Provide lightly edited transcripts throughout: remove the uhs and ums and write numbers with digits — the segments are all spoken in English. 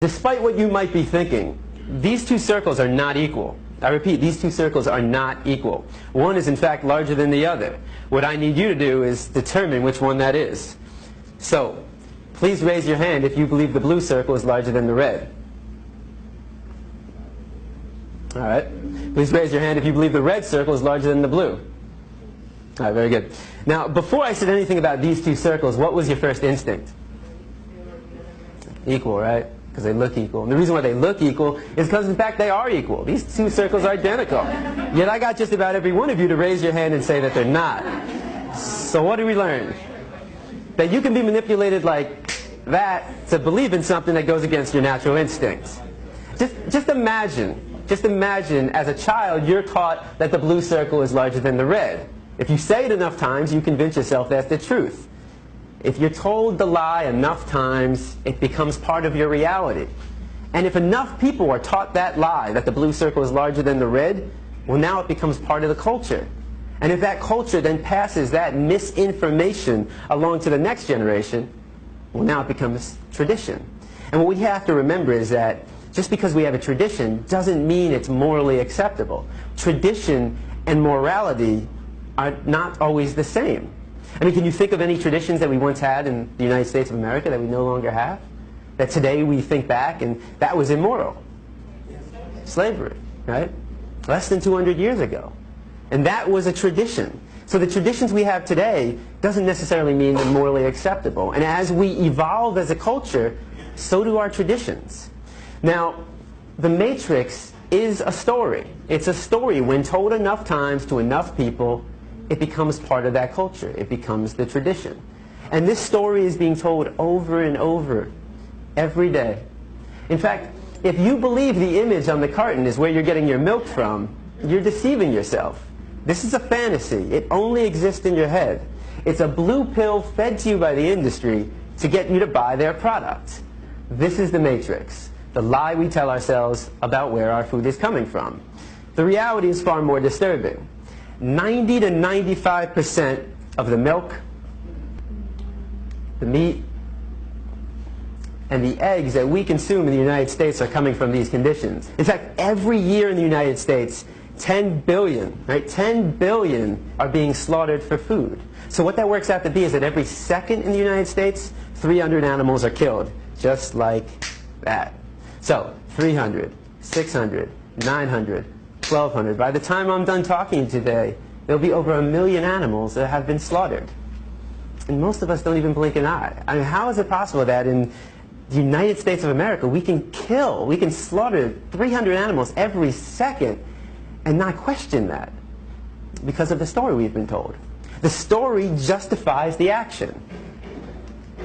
Despite what you might be thinking, these two circles are not equal. I repeat, these two circles are not equal. One is in fact larger than the other. What I need you to do is determine which one that is. So, please raise your hand if you believe the blue circle is larger than the red. Alright. Please raise your hand if you believe the red circle is larger than the blue. Alright, very good. Now, before I said anything about these two circles, what was your first instinct? Equal, right? Because they look equal. And the reason why they look equal is because in fact they are equal. These two circles are identical. Yet I got just about every one of you to raise your hand and say that they're not. So what do we learn? That you can be manipulated like that to believe in something that goes against your natural instincts. Just imagine as a child you're taught that the blue circle is larger than the red. If you say it enough times, you convince yourself that's the truth. If you're told the lie enough times, it becomes part of your reality. And if enough people are taught that lie, that the blue circle is larger than the red, well, now it becomes part of the culture. And if that culture then passes that misinformation along to the next generation, well, now it becomes tradition. And what we have to remember is that just because we have a tradition doesn't mean it's morally acceptable. Tradition and morality are not always the same. I mean, can you think of any traditions that we once had in the United States of America that we no longer have? That today we think back and that was immoral? Slavery, right? Less than 200 years ago. And that was a tradition. So the traditions we have today doesn't necessarily mean they're morally acceptable. And as we evolve as a culture, so do our traditions. Now, The Matrix is a story. It's a story. When told enough times to enough people, it becomes part of that culture. It becomes the tradition. And this story is being told over and over every day. In fact, if you believe the image on the carton is where you're getting your milk from, you're deceiving yourself. This is a fantasy. It only exists in your head. It's a blue pill fed to you by the industry to get you to buy their product. This is the Matrix, the lie we tell ourselves about where our food is coming from. The reality is far more disturbing. 90 to 95% of the milk, the meat, and the eggs that we consume in the United States are coming from these conditions. In fact, every year in the United States, 10 billion, right? 10 billion are being slaughtered for food. So what that works out to be is that every second in the United States, 300 animals are killed, just like that. So 300, 600, 900, 1,200. By the time I'm done talking today, there'll be over 1 million animals that have been slaughtered. And most of us don't even blink an eye. I mean, how is it possible that in the United States of America we can slaughter 300 animals every second and not question that? Because of the story we've been told. The story justifies the action.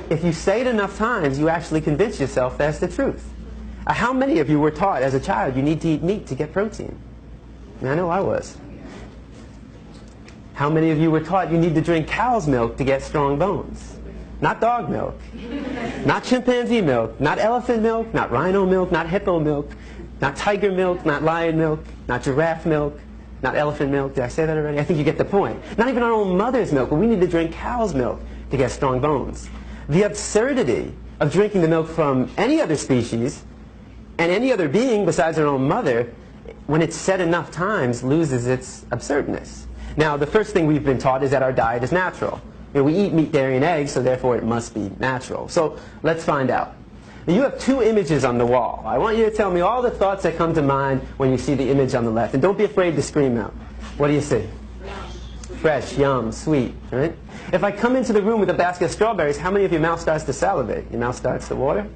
If you say it enough times, you actually convince yourself that's the truth. How many of you were taught as a child you need to eat meat to get protein? I know I was. How many of you were taught you need to drink cow's milk to get strong bones? Not dog milk, not chimpanzee milk, not elephant milk, not rhino milk, not hippo milk, not tiger milk, not lion milk, not giraffe milk, not elephant milk. Did I say that already? I think you get the point. Not even our own mother's milk, but we need to drink cow's milk to get strong bones. The absurdity of drinking the milk from any other species and any other being besides our own mother, when it's said enough times, loses its absurdness. Now, the first thing we've been taught is that our diet is natural. You know, we eat meat, dairy, and eggs, so therefore it must be natural. So let's find out. Now, you have two images on the wall. I want you to tell me all the thoughts that come to mind when you see the image on the left. And don't be afraid to scream out. What do you see? Fresh, yum, sweet, right? If I come into the room with a basket of strawberries, how many of your mouth starts to salivate? Your mouth starts to water?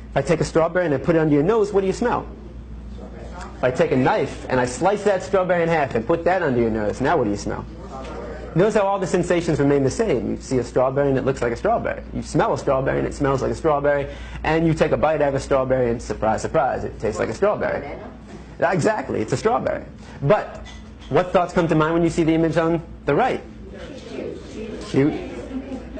If I take a strawberry and I put it under your nose, what do you smell? If I take a knife and I slice that strawberry in half and put that under your nose, now what do you smell? Notice how all the sensations remain the same. You see a strawberry and it looks like a strawberry. You smell a strawberry and it smells like a strawberry. And you take a bite out of a strawberry and surprise, surprise, it tastes like a strawberry. Exactly, it's a strawberry. But what thoughts come to mind when you see the image on the right? Cute.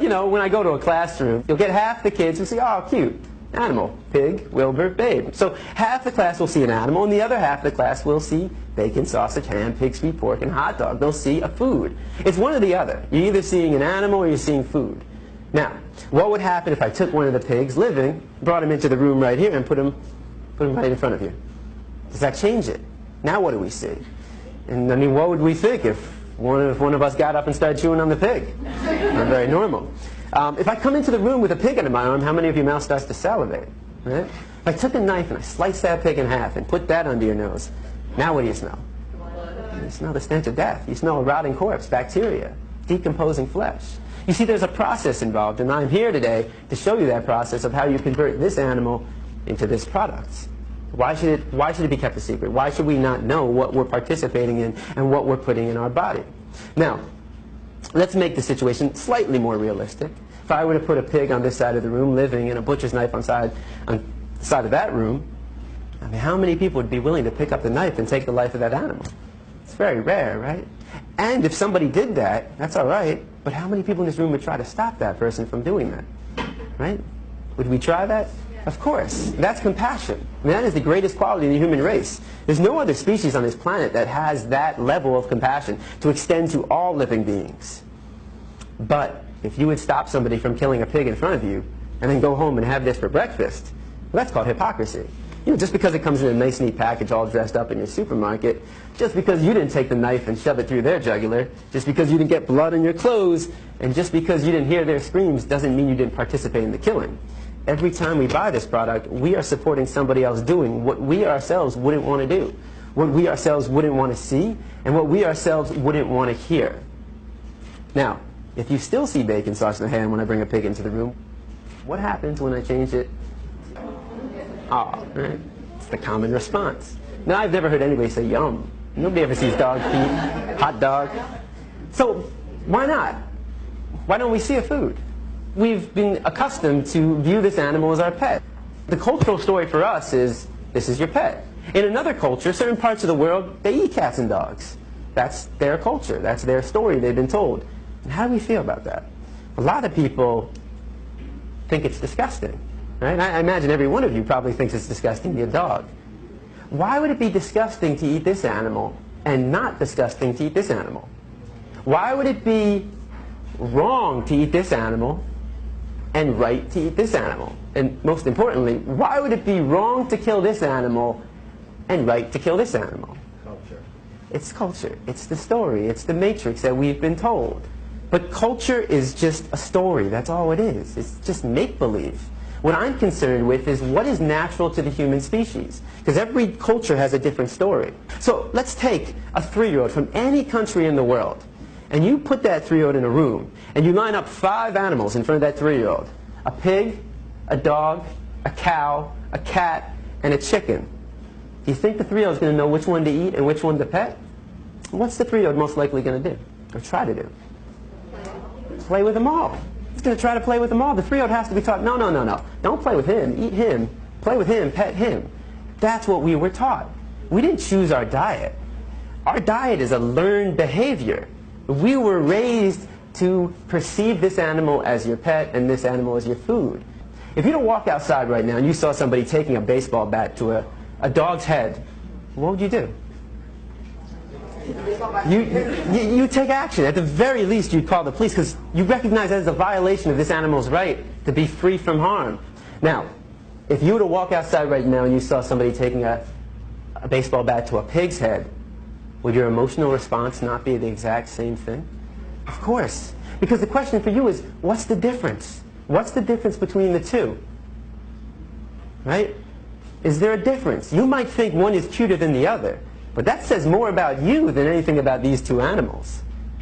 You know, when I go to a classroom, you'll get half the kids who say, oh, cute. Animal, pig, Wilbur, babe. So half the class will see an animal, and the other half of the class will see bacon, sausage, ham, pig, sweet pork, and hot dog. They'll see a food. It's one or the other. You're either seeing an animal or you're seeing food. Now, What would happen if I took one of the pigs living, brought him into the room right here, and put him right in front of you? Does that change it? Now what do we see? And I mean, what would we think if one of us got up and started chewing on the pig? Not very normal. If I come into the room with a pig under my arm, how many of your mouth starts to salivate? Right? If I took a knife and I sliced that pig in half and put that under your nose, now what do you smell? You smell the stench of death. You smell a rotting corpse, bacteria, decomposing flesh. You see, there's a process involved, and I'm here today to show you that process of how you convert this animal into this product. Why should it be kept a secret? Why should we not know what we're participating in and what we're putting in our body? Now, let's make the situation slightly more realistic. If I were to put a pig on this side of the room living and a butcher's knife on the side of that room, I mean, how many people would be willing to pick up the knife and take the life of that animal? It's very rare, right? And if somebody did that, that's all right, but how many people in this room would try to stop that person from doing that? Right? Would we try that? Of course. That's compassion. I mean, that is the greatest quality in the human race. There's no other species on this planet that has that level of compassion to extend to all living beings. But if you would stop somebody from killing a pig in front of you and then go home and have this for breakfast, well, that's called hypocrisy. You know, just because it comes in a nice, neat package all dressed up in your supermarket, just because you didn't take the knife and shove it through their jugular, just because you didn't get blood on your clothes, and just because you didn't hear their screams doesn't mean you didn't participate in the killing. Every time we buy this product, we are supporting somebody else doing what we ourselves wouldn't want to do, what we ourselves wouldn't want to see, and what we ourselves wouldn't want to hear. Now, if you still see bacon sauce in the hand when I bring a pig into the room, what happens when I change it? Ah, right? It's the common response. Now, I've never heard anybody say yum. Nobody ever sees dog feet, hot dog. So, why not? Why don't we see a food? We've been accustomed to view this animal as our pet. The cultural story for us is, this is your pet. In another culture, certain parts of the world, they eat cats and dogs. That's their culture. That's their story they've been told. And how do we feel about that? A lot of people think it's disgusting. Right? I imagine every one of you probably thinks it's disgusting to eat a dog. Why would it be disgusting to eat this animal and not disgusting to eat this animal? Why would it be wrong to eat this animal and right to eat this animal? And most importantly, why would it be wrong to kill this animal and right to kill this animal? Culture. It's culture. It's the story. It's the matrix that we've been told. But culture is just a story. That's all it is. It's just make-believe. What I'm concerned with is what is natural to the human species. Because every culture has a different story. So let's take a 3-year-old from any country in the world, and you put that 3-year-old in a room, and you line up 5 animals in front of that 3-year-old. A pig, a dog, a cow, a cat, and a chicken. Do you think the 3-year-old is going to know which one to eat and which one to pet? What's the 3-year-old most likely going to do, or try to do? Play with them all. He's going to try to play with them all. The 3-year-old has to be taught, no, no, no, no. Don't play with him. Eat him. Play with him. Pet him. That's what we were taught. We didn't choose our diet. Our diet is a learned behavior. We were raised to perceive this animal as your pet and this animal as your food. If you don't walk outside right now and you saw somebody taking a baseball bat to a dog's head, what would you do? You take action. At the very least, you'd call the police because you recognize that as a violation of this animal's right to be free from harm. Now, if you were to walk outside right now and you saw somebody taking a baseball bat to a pig's head, would your emotional response not be the exact same thing? Of course. Because the question for you is, what's the difference? What's the difference between the two? Right? Is there a difference? You might think one is cuter than the other. But that says more about you than anything about these two animals.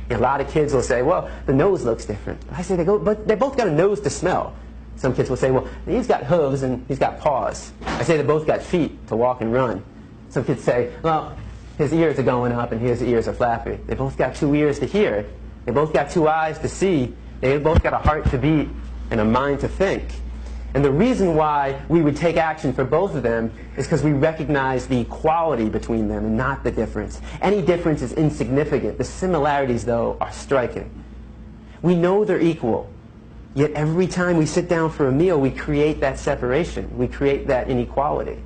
A lot of kids will say, well, the nose looks different. I say, but they both got a nose to smell. Some kids will say, well, he's got hooves and he's got paws. I say they both got feet to walk and run. Some kids say, well, his ears are going up and his ears are flappy. They both got 2 ears to hear. They both got 2 eyes to see. They both got a heart to beat and a mind to think. And the reason why we would take action for both of them is because we recognize the equality between them and not the difference. Any difference is insignificant. The similarities, though, are striking. We know they're equal, yet every time we sit down for a meal, we create that separation. We create that inequality.